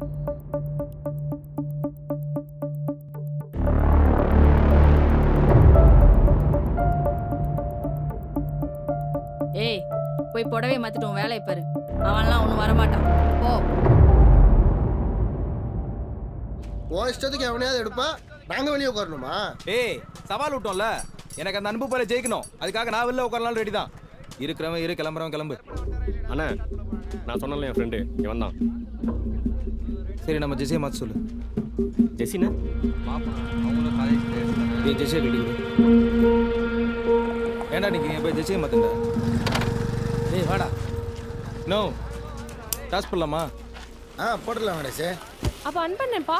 ஏய், போய் புடவை மாத்திட்டு உன் வேலையை பாரு. அவன்லாம் ஒன்றும் வரமாட்டான். போ. உன் இஷ்டத்துக்கு எவனையாவது எடுப்பா, நாங்க வெளியே உட்காரணுமா? ஏய், சவால் விட்டோம்ல, எனக்கு அந்த அன்பு போல ஜெயிக்கணும். அதுக்காக நான் வெளில உட்காரலாம் ரெடி தான். இருக்கிறவன் இரு, கிளம்புறவன் கிளம்பு. அண்ணா, நான் சொன்னல என் ஃப்ரெண்டு இவன் தான். சரி, நம்ம ஜெசியை மாற்ற சொல்லு. ஜெசினா ஏய், ஜெசியை ரெடி கொடு. ஏண்டா நீங்கள் போய் ஜெசியை மாற்றுங்க. ஏய் வாடா. நோ டாஸ் பண்ணலாமா? போடலாம் கணேஷ். அப்ப அன் பண்ணேன்ப்பா.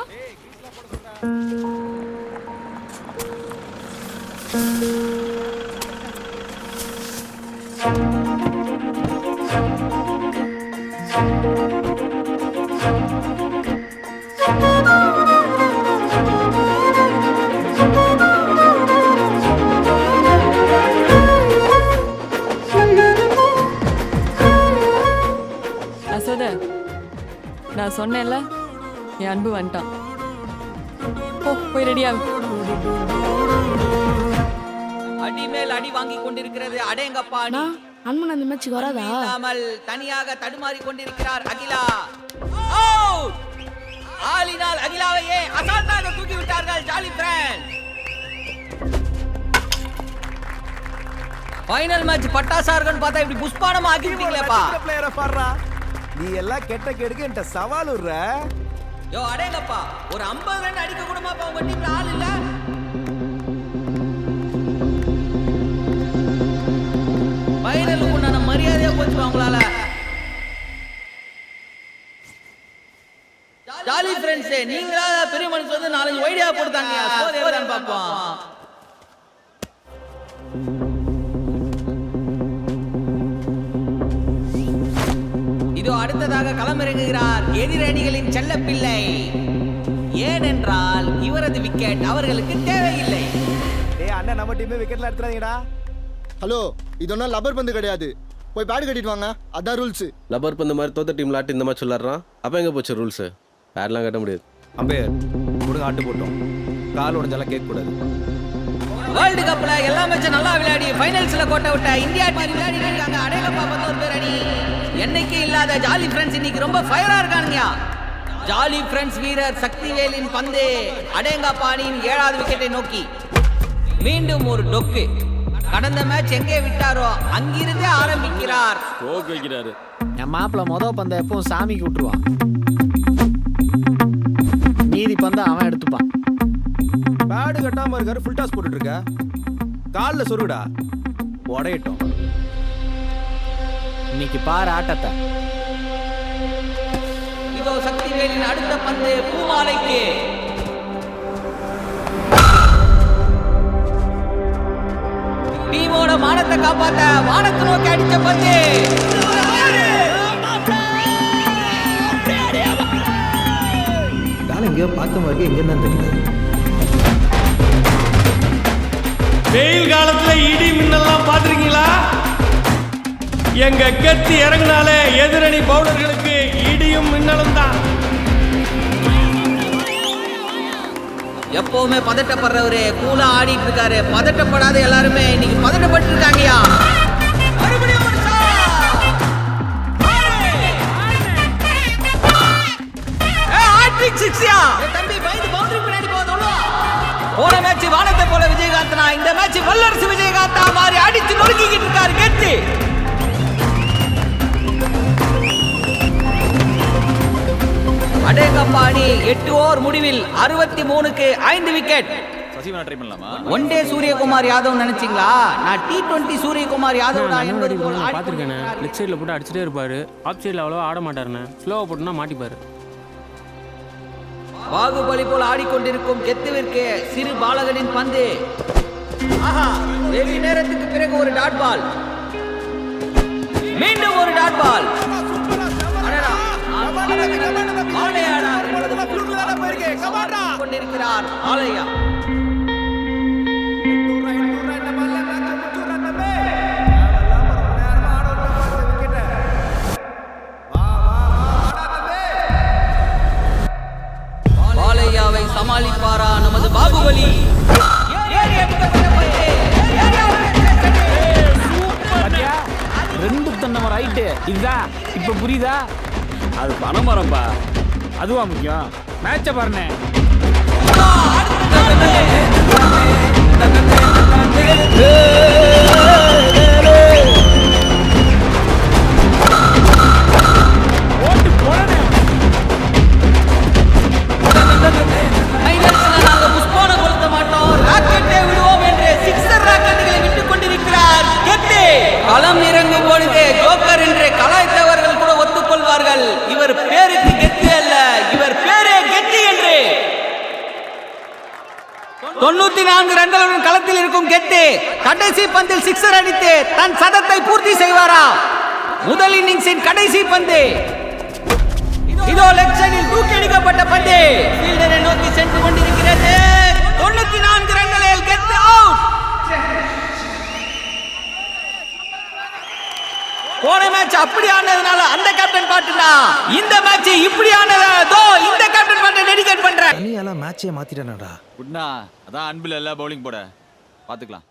அசோத, நான் சொன்னேன்ல என் அன்பு வந்துட்டான். போய் ரெடியாகு. அடி மேல் அடி வாங்கி கொண்டிருக்கிறது அடேங்கப்பா அணி. அன்பன் அந்த மேட்சுக்கு வராதா? இல்லாமல் தனியாக தடுமாறி கொண்டிருக்கிறார் அகிலா. ஆலினால் அகிலாவையே அசால்ட்டாக தூக்கி விட்டார்கள் ஜாலி ஃப்ரெண்ட். ஃபைனல் மேட்ச் பட்டாசா இருக்குன்னு பார்த்தா இப்படி புஷ்பானமா ஆக்கிட்டீங்களேப்பா. பிளேயரை பாடுறா. நீ எல்லாம் கெட்ட கெடுக்க என்கிட்ட சவால் விடுற. யோ அடேங்கப்பா, ஒரு 50 ரன் அடிக்க கூடமாப்பா உங்க டீம்ல ஆள் இல்ல. ஃபைனலுக்கு உண்டான மரியாதையா போச்சு அவங்களால. ஜாலி ஃப்ரெண்ட்ஸ், நீங்களா பெரிய மனுஷன் வந்து 4 ஐடியா போடுதாங்க. சோதேவதான் பாப்போம். இதோ அடுத்ததாக களமிறங்குகிறார் எதிரணிகளின் செல்ல பிள்ளை. ஏனென்றால் இவரது விக்கெட் அவர்களுக்கு தேவையில்லை. டேய் அண்ணா, நம்ம டீமே விக்கெட்ல எடுத்துறாங்கடா. ஹலோ, இது ஒன்றும் லப்பர் பந்து கிடையாது. போய் பேட் கட்டிட்டு வாங்க, அதான் ரூல்ஸ். லப்பர் பந்து மாதிரி தோத்த டீம்ல ஆட்டு இந்த மாதிரி சொல்லாடுறான். அப்போ எங்கே போச்சு ரூல்ஸு? பேட்லாம் கட்ட முடியாது. அம்பையர் கொடுங்க, ஆட்டு போட்டோம். கால் உடஞ்சாலாம் கேட்க கூடாது. வேர்ல்டு கப்ல எல்லா மேட்சும் நல்லா விளையாடி ஃபைனல்ஸ்ல கோட்டை விட்ட இந்தியா டீம் விளையாடி இருக்காங்க. அடேங்கப்பா 11 பேர் அணி. என்னைக்கு இல்லாத ஜாலி ஃப்ரெண்ட்ஸ் இன்னைக்கு ரொம்ப ஃபயரா இருக்கானுங்க. ஜாலி ஃப்ரெண்ட்ஸ் வீரர் சக்திவேலின் பந்து அடேங்கப்பா அணியின் 7வது விக்கெட்டை நோக்கி. மீண்டும் ஒரு டொக்கு. கடந்த மேட்ச் எங்கே விட்டாரோ அங்கிருந்தே ஆரம்பிக்கிறார். ஸ்ட்ரோக் வைக்கிறாரு. என் மாப்பிள்ள மொதல் பந்தை எப்பவும் சாமிக்கு விட்டுருவான். மீதி பந்தை அவன் எடுத்துப்பான். பேடு கட்டாம இருக்காரு, ஃபுல் டாஸ் போட்டுட்டு இருக்க. காலில் சொருடா, உடையட்டும். இன்னைக்கு பாரு ஆட்டத்தை. இதோ சக்திவேலின் அடுத்த பந்து பூமாலைக்கு. டீமோட மானத்தை காப்பாத்த வானத்தை நோக்கி அடிச்ச பந்து. எங்கேயோ பார்த்த மாதிரி எங்க தான் தெரியல. வெயில் காலத்துல இடி மின்னல்லாம் பாத்திருக்கீங்களா? எங்க கத்தி இறங்கினாலே எதிரணி பவுலர்களுக்கு இடியும் மின்னலும் தான். எப்பவுமே பதட்டப்படுறவரு கூலா ஆடிட்டு இருக்காரு. பதட்டப்படாத எல்லாருமே இன்னைக்கு பதட்டப்பட்டு இருக்காங்கயா. மறுபடியும் ஒரு தம்பி பயந்து பவுண்டரி பின்னாடி போதும். போன மேட்ச் வானத்தை போல விஜயகாந்தனா, இந்த மேட்ச் வல்லரசு விஜயகாந்தா மாதிரி அடிச்சு நொறுக்கிட்டு இருக்காரு கெத்து. அடேங்கப்பா அணி 8 ஓவர் முடிவில் 63க்கு 5 விக்கெட். சசிவனா ட்ரை பண்ணலாமா? ஒன் டே சூரியகுமார் யாதவ் நினைச்சீங்களா? நான் T20 சூரியகுமார் யாதவ் தான் என்பது போல பார்த்துருக்கேன். லெக் சைடில் போட்டு அடிச்சுட்டே இருப்பாரு. ஆஃப் சைடில் அவ்வளோ ஆட மாட்டாருண்ணே. ஸ்லோவாக போட்டுனா மாட்டிப்பாரு. பாகுபலி போல் ஆடிக்கொண்டிருக்கும் கெத்துவிற்கு சிறு பாலகனின் பந்து. ஆஹா, வெகு நேரத்துக்கு பிறகு ஒரு டாட் பால். மீண்டும் ஒரு டாட் பால். கொண்டிருக்கிறார் ஆலயா. சமாளிப்பாரா நமது பாகுபலி? பாத்தியா 2 தென்னை மரம் ரைட்டு இதுதான் இப்போ புரியுதா? அது பனைமரம்பா, அதுவா முக்கியம்? மேட்சை பாருண்ணே. களம் இறங்கும் பொழுதே ஜோக்கர் என்று கலாய்த்தவர்கள் கூட ஒத்துக்கொள்வார்கள். இவர் பேருக்கு கெத்து அல்ல, இவர் பேரே கெத்து என்று. 94 ரன்களுடன் களத்தில் இருக்கும் கெத்து கடைசி பந்தில் சிக்ஸர் அடித்து தன் சதத்தை பூர்த்தி செய்வாரா? முதல் இன்னிங்ஸின் கடைசி பந்து இதோ லெஃப்ட் சைடில் தூக்கி அடிக்கப்பட்ட பந்து ஃபீல்டரை நோக்கி சென்று கொண்டிருக்கிறது. 94 ரன்களில் கெத்து அவுட். போன மேட்ச் அப்படி ஆனதுனால அந்த கேப்டன் பாட்டுனா, இந்த மேட்ச் இப்படி ஆனதோ இந்த கேப்டன் பாட்டை டெடிகேட் பண்றேன். தனியால மேட்சே மாத்திட்டானடா. குட்னா அதான் அன்பில் எல்லாம் பவுலிங் போட பாத்துக்கலாம்.